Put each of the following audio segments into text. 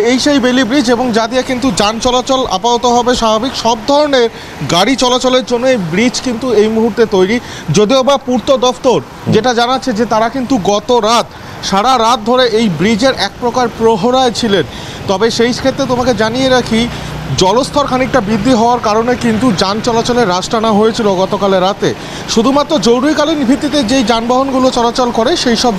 এই সেই বেলি ব্রিজ, এবং যা দিয়ে কিন্তু যান চলাচল আপাতত হবে স্বাভাবিক। সব ধরনের গাড়ি চলাচলের জন্য এই ব্রিজ কিন্তু এই মুহূর্তে তৈরি। যদিও বা পূর্ত দফতর যেটা জানাচ্ছে যে তারা কিন্তু গত সারা রাত ধরে এই ব্রিজের এক প্রকার প্রহরায় ছিলেন। তবে সেই ক্ষেত্রে তোমাকে জানিয়ে রাখি, জলস্তর খানিকটা বৃদ্ধি হওয়ার কারণে কিন্তু যান চলাচলে হ্রাস টানা হয়েছিল গতকালের রাতে। শুধুমাত্র জরুরিকালীন ভিত্তিতে যেই যানবাহনগুলো চলাচল করে সেই সব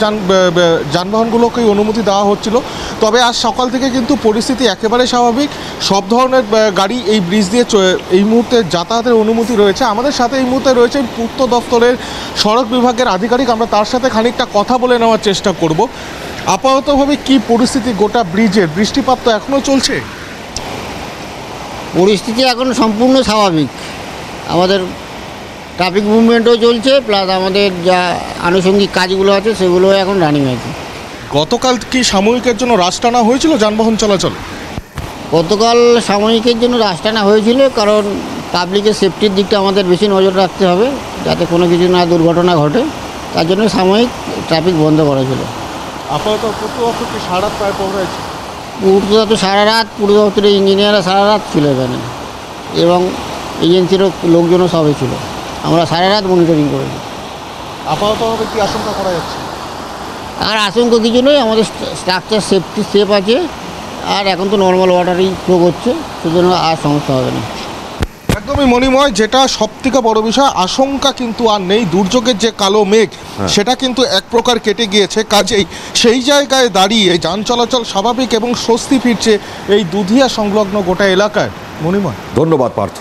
যানবাহনগুলোকেই অনুমতি দেওয়া হচ্ছিল। তবে আজ সকাল থেকে কিন্তু পরিস্থিতি একেবারে স্বাভাবিক। সব ধরনের গাড়ি এই ব্রিজ দিয়ে এই মুহূর্তে যাতায়াতের অনুমতি রয়েছে। আমাদের সাথে এই মুহূর্তে রয়েছে পূর্ত দফতরের সড়ক বিভাগের আধিকারিক, আমরা তার সাথে খানিকটা কথা বলে নেওয়ার চেষ্টা করব। আপাততভাবে কি পরিস্থিতি গোটা ব্রিজের? বৃষ্টিপাত তো এখনও চলছে? পরিস্থিতি এখন সম্পূর্ণ স্বাভাবিক। আমাদের ট্রাফিক মুভমেন্টও চলছে, প্লাস আমাদের যা আনুষঙ্গিক কাজগুলো আছে সেগুলো এখন রানিং আছে। গতকাল কি সাময়িকের জন্য হ্রাস টানা হয়েছিল যানবাহন চলাচল? গতকাল সাময়িকের জন্য হ্রাস টানা হয়েছিল, কারণ পাবলিকের সেফটির দিকটা আমাদের বেশি নজর রাখতে হবে যাতে কোনো কিছু না দুর্ঘটনা ঘটে। তার জন্য সাময়িক ট্রাফিক বন্ধ করা ছিল। আপাতত পূর্ত দফতর কি সারা রাত প্রায় পৌঁছাচ্ছে? পূর্ত দপ্তর সারা রাত, পূর্ত দপ্তরের ইঞ্জিনিয়াররা সারা রাত ছিল এখানে, এবং এজেন্সিরও লোকজনও সবই ছিল। আমরা সারা রাত মনিটরিং করেছি। আপাততভাবে কি আশঙ্কা করা যাচ্ছে? আর আশঙ্কা কিছু নয়, আমাদের স্ট্রাকচার সেফ আছে, আর এখন তো নর্মাল ওয়াটারই ফ্লো করছে, সেজন্য আর সমস্যা হবে না। একদমই মণিময়, যেটা সবথেকে বড় বিষয়, আশঙ্কা কিন্তু আর নেই। দুর্যোগের যে কালো মেঘ সেটা কিন্তু এক প্রকার কেটে গিয়েছে। কাজেই সেই জায়গায় দাঁড়িয়ে যান চলাচল স্বাভাবিক এবং স্বস্তি ফিরছে এই দুধিয়া সংলগ্ন গোটা এলাকায়। মণিময়, ধন্যবাদ পার্থ।